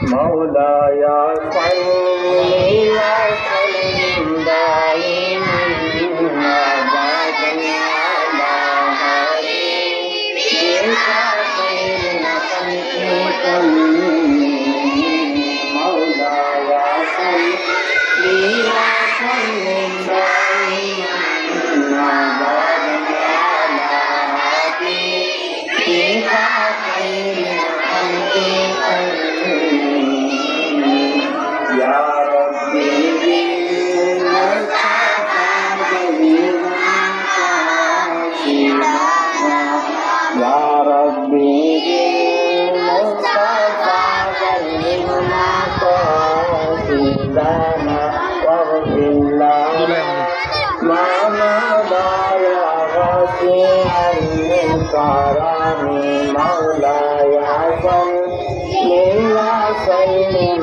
مولاي صل وسلم دائما ابدا على حبيبك خير خلق كلهم مولاي صل وسلم دائما ابدا على حبيبك خير خلق كلهم يا ربي بالمصطفى يا ربي بالمصطفى بلغنا قاصدنا واغفر لنا ما مضى يا غافيا للكرم مولاي صل وسلم